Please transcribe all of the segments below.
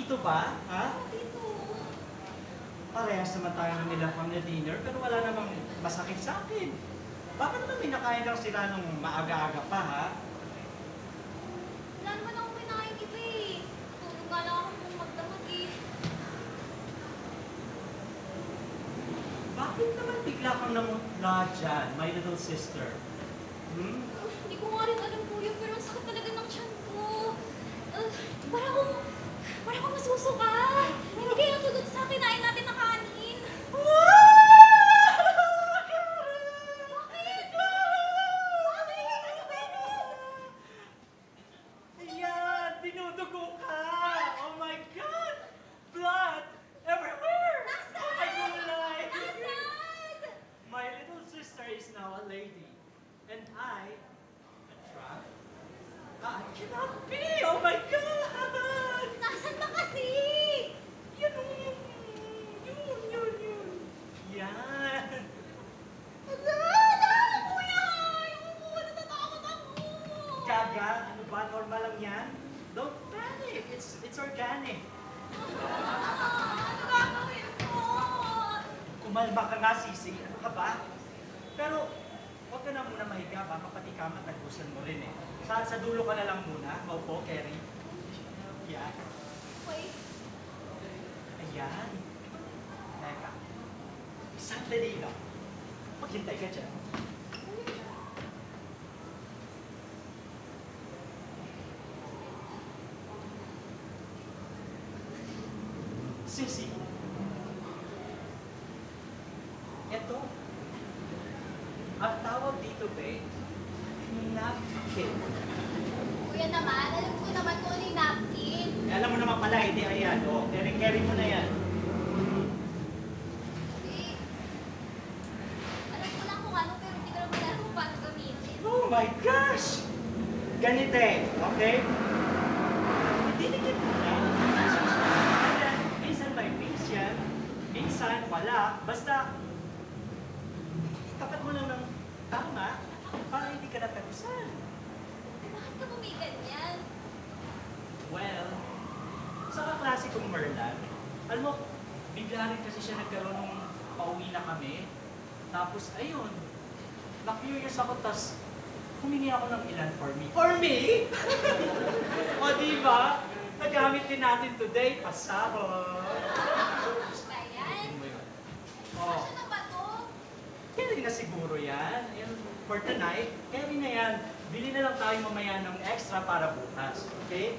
dito ba? Ha? Dito. Parehas naman tayo ng nilakang na dinner, pero wala namang masakit sa akin. Bakit naman may nakain lang sila nung maaga-aga pa, ha? Wala naman akong kinain iba eh. Tulog nga lang ako kung magdamag eh. Bakit naman bigla kang namutla dyan, my little sister? Hmm? Hindi ko nga rin alam kuya, pero ang sakit talaga ng tiyan ko. Para akong nasusuka. Hindi kaya tulad sa kinain natin na kanin. Bakit? Bakit? Ano ba yun? Ayan! Dinudugo ka! Oh my God! Blood! Everywhere! Nasaan? Oh my gulay! Nasaan? My little sister is now a lady. And I, a tramp? I cannot be! Oh my God! Nasaan ba kasi? Yun! Yan! Ala, kuya! Ayoko, natatakot ako. Gaga, ano ba? Normal lang yan? Don't panic! It's organic. Ano gagawin ko? Kumalma ka nga, Sisi. Ano ka ba? Pero, huwag ka na muna mahiga. Baka pati kama tagusan mo rin eh. Sa dulo ka na lang muna. Maupo, Kerry. Yan. Wait. Ayan. Teka. Sandali lang. Maghintay ka dyan. Sisi. Ito. Ang tawag dito, babe, napkin. Kuya naman, alam ko naman kung ano yung napkin. Alam mo naman pala, hindi ayan. O, carry mo na yan. Eh, alam ko lang kung ano, pero hindi ko naman alam kung paano gamitin. Oh my gosh! Ganito eh, okay? Dinikit mo na. Ayan, minsan may wings yan. Minsan wala. Basta, tapat mo lang ng tama para hindi ka natagusan. Eh, bakit ka bumiganyan? Well, sa kaklase kong Merlan, alam mo, bigla rin kasi siya nagkaroon nung pauwi na kami. Tapos, ayun, na-curious ako, tas humingi ako ng ilan for me. For me? O, diba? Nagamit din natin today, pasahod. Ba yan? Oh, Kasya na ba to? carry na siguro yan. Ayan, for tonight, carry na yan. Bili na lang tayo mamaya ng extra para bukas. Okay?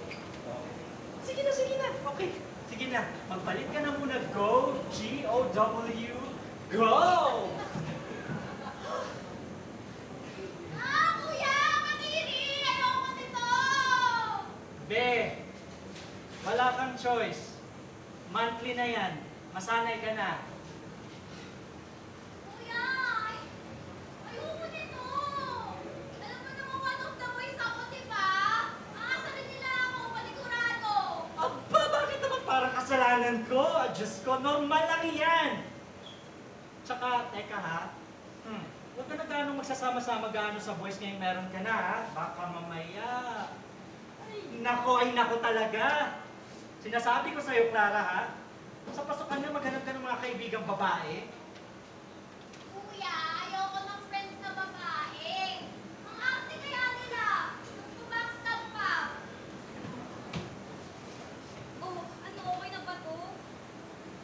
Sige na, sige na. Okay. Sige na. Magpalit ka na muna. Go! G-O-W! Go! Ah, kuya! Kadiri! Ayoko nito! Be! Wala kang choice. Monthly na yan. Masanay ka na. Kuya! Ayoko nito! Alam mo naman one of the boys ako, di ba? Aasarin nila ako, panigurado! Aba, bakit naman parang kasalanan ko? Diyos ko, normal lang yan. Tsaka, teka ha. Huwag ka na gano'ng magsasama-sama gano'n sa boys ngayong meron ka na ha. Baka mamaya. Ay nako talaga. Sinasabi ko sa'yo, Clara ha. Sa pasukan na maghanap ka ng mga kaibigang babae. Kuya, ayoko ng friends na babae. Ang arte kaya nila. Nagpa-backstab pa. Oh, ano, okay na ba to?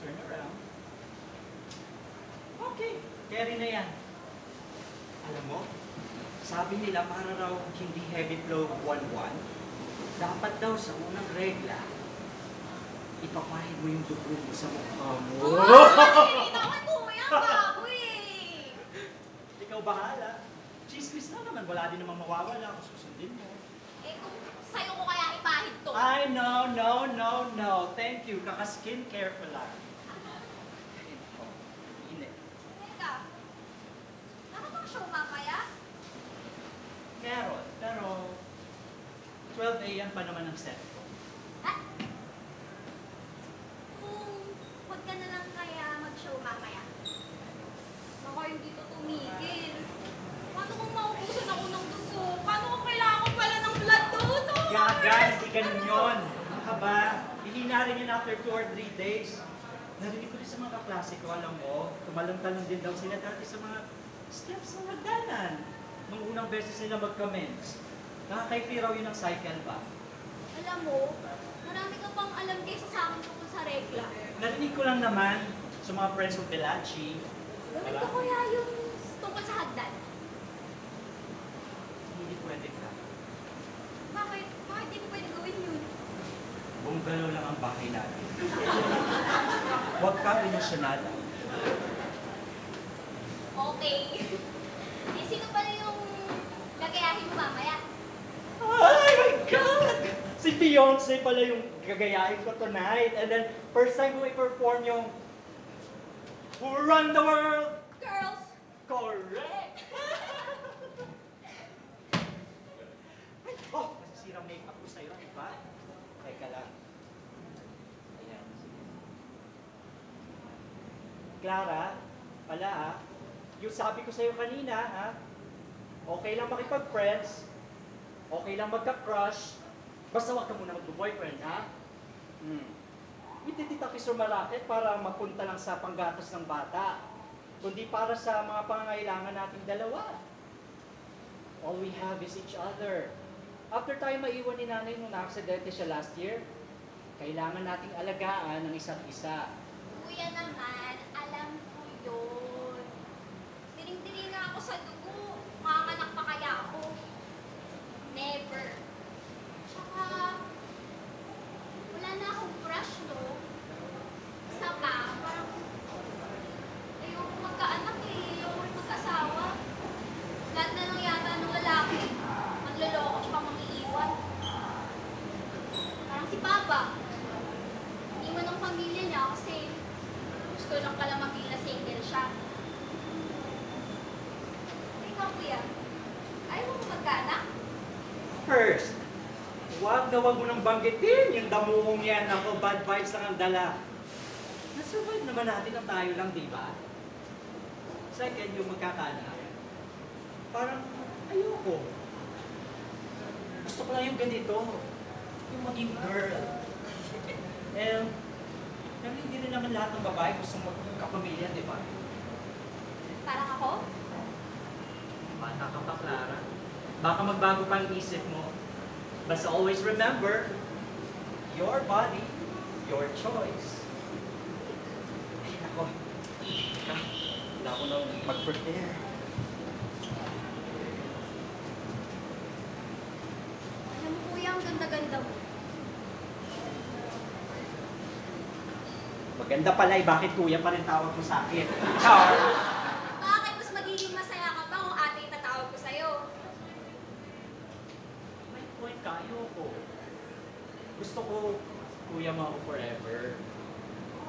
Turn around. Okay, carry na yan. Alam mo, sabi nila para raw hindi heavy flow 1-1, dapat daw sa unang regla, ipapahid mo yung dugo mo sa mukha mo. Oh, hindi naman kuya, bago eh. Ikaw bahala. Chismis na naman, wala din namang mawawala kung susundin mo. Eh, kung sa'yo ko kaya ipahid to. Ay, no. Thank you. Kaka-skincare ko lang. Init. Teka, nakapang show mamaya? Meron, pero 12 a.m. pa naman ang set ko. Ha? Kung wag ka na lang kaya mag-show mamaya. Baka hindi to tumigil. Paano kung maubusan ako ng dugo? Paano kung kailangan ko pala ng blood donor? Gaga, hindi ganun yun. Ano ka ba? Hindi na rin yun after 2 or 3 days. Narinig ko rin sa mga kaklase ko, alam mo, tumalon-talon din daw sila dati sa mga steps ng hagdanan. Nung unang beses nila mag-commence. Nakakaipi raw yun ang cycle ba? Alam mo, marami ka pang alam kaysa sa akin tungkol sa regla. Narinig ko lang naman sa mga friends of Belachi. Gawin ko kaya yung tungkol sa hagdan. Hindi pwede ka. Bakit? Bakit di ko pwede gawin yun? Bungalow lang ang bahay natin. Huwag ka emosyonada. Okay. Eh, sino pala yung gagayahin mo mamaya? Oh my God! Si Beyonce pala yung gagayahin ko tonight. And then, first time mo i-perform yung Who Run the World? Girls! Correct! Ay, oh, masisirang make-up ko sa'yo, di ba? Teka lang. Ayan. Clara, pala yung sabi ko sa'yo kanina, ha? Okay lang makipag-friends, okay lang magka-crush, basta wag ka muna mag-boyfriend, ha? Hindi tita kisumalakit para mapunta lang sa panggatas ng bata, kundi para sa mga pangangailangan nating dalawa. All we have is each other. After tayo maiwan ni nanay nung na-aksidente siya last year, kailangan nating alagaan ng isa't isa. Kuya naman, alam ko yun. Tiring-tiri nga ako sa dugo. Makakanak pa kaya ako? Never. Tsaka, wala na akong crush, no? Isa pa, parang ayoko magkaanak eh. Ayoko rin mag-asawa. Lahat na lang yata ng lalaki. Manloloko tsaka mangiiwan. Parang si Papa. Iwan ng pamilya niya kasi gusto lang pala ma-feel na single siya. Ikaw, kuya, ayaw mo magkaanak? First, wag mo nang banggitin yung damuhong yan. Ako, bad vibes lang ang dala. Na-survive naman natin ang tayo lang, di ba? Second, yung magkakaanak. Parang, ayoko. Gusto ko lang yung ganito. Yung maging girl. And, pero hindi rin naman lahat ng babae gusto magkapamilya, di ba? Parang ako? Bata ka pa, Clara. Baka magbago pa ang isip mo. Basta always remember, your body, your choice. Ay, ako. Wala ko nang mag-prepare. Alam mo, kuya, ang ganda-ganda mo. Maganda pala eh, bakit kuya pa rin tawag mo sa akin? Char! Bakit mas magiging masaya ka pa kung ate yung tatawag ko sa'yo? May point ka, ayoko. Gusto ko kuya mo ako forever.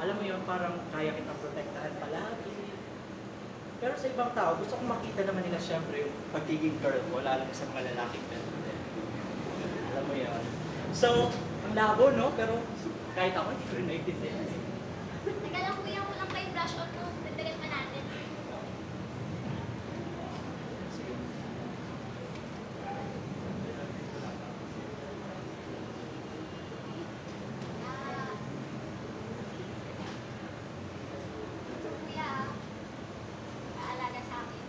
Alam mo yun, parang kaya kitang protektahan palagi. Pero sa ibang tao, gusto kong makita naman nila syempre yung pagiging girl mo, lalo na sa mga lalaking ganun din. Alam mo yun. So, ang labo, no? Pero kahit ako, hindi ko rin naiintindihan. Teka lang, kuya, kulang pa yung brush on mo. Dagdagan pa natin. Sige. Ah. Kuya, kaalaga sa akin.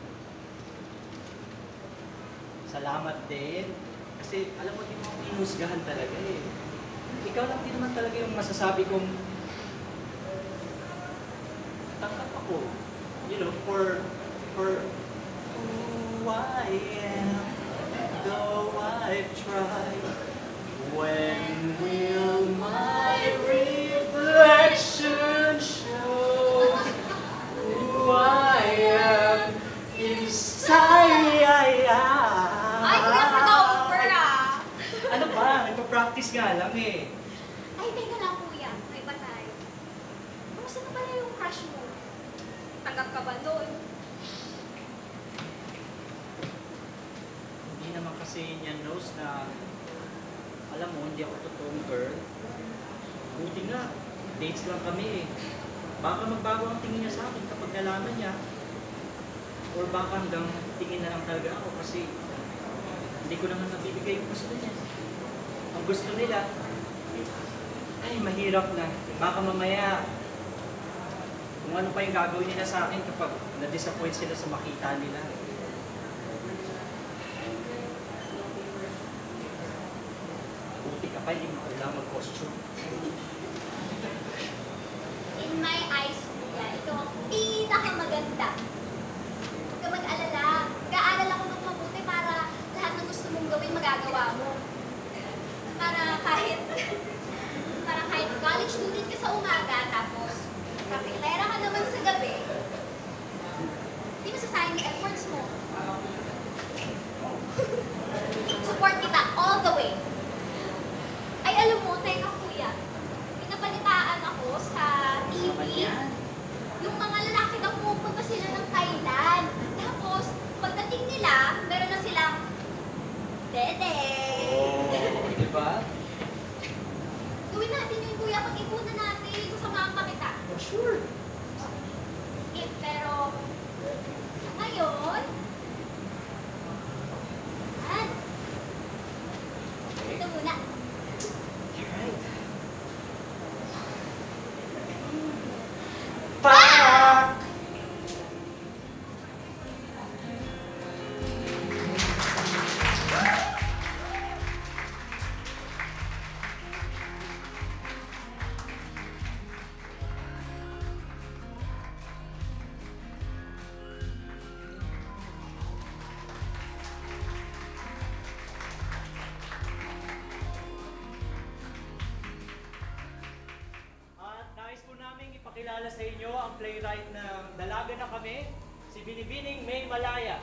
Salamat din. Kasi alam mo, di mo ako inusgahan talaga eh. Ikaw lang din naman talaga yung masasabi kong tanggap ako. You know, for who I am, though I've tried. When will my reflection show who I am inside? Ay, kuya, photographer ah! Ano ba? Nagpa-practice nga lang eh. Ay, teka lang, kuya. May iba tayo. Kamusta na pala yung crush mo? Tanggap ka ba doon? Hindi naman kasi niya knows na, alam mo, hindi ako totoong girl. Buti nga, dates lang kami eh. Baka magbago ang tingin niya sa akin kapag nalaman niya. Or baka hanggang tingin na lang talaga ako kasi hindi ko naman nabibigay yung gusto niya. Ang gusto nila, Ay, mahirap na. Baka mamaya, kung ano pa yung gagawin nila sa akin kapag na-disappoint sila sa makita nila. Buti ka pa, hindi mo kailangan mag-costume. In my eyes, kuya, ito ang pinakamaganda. Huwag ka mag-alala. Mag-aaral ako ng mabuti para lahat ng gusto mong gawin magagawa mo. Para kahit college student ka sa umaga, tapos kapitera ka naman sa gabi, hindi masasayang yung efforts mo. Support kita all the way. Ay, alam mo, teka kuya, pinapalitaan ako sa TV. Yung mga lalaki daw pupunta sila ng Thailand. Tapos, pagdating nila, meron na silang dede. Oh, di ba? Gawin natin yun, kuya. Pag-ipunan natin, sasamahan pa kita. For sure. Eh, pero, sa ngayon, yan. Ito muna. Alright. Pak! At nais po namin ipakilala sa inyo ang playwright ng Dalaga na Kami, si Binibining May Malaya.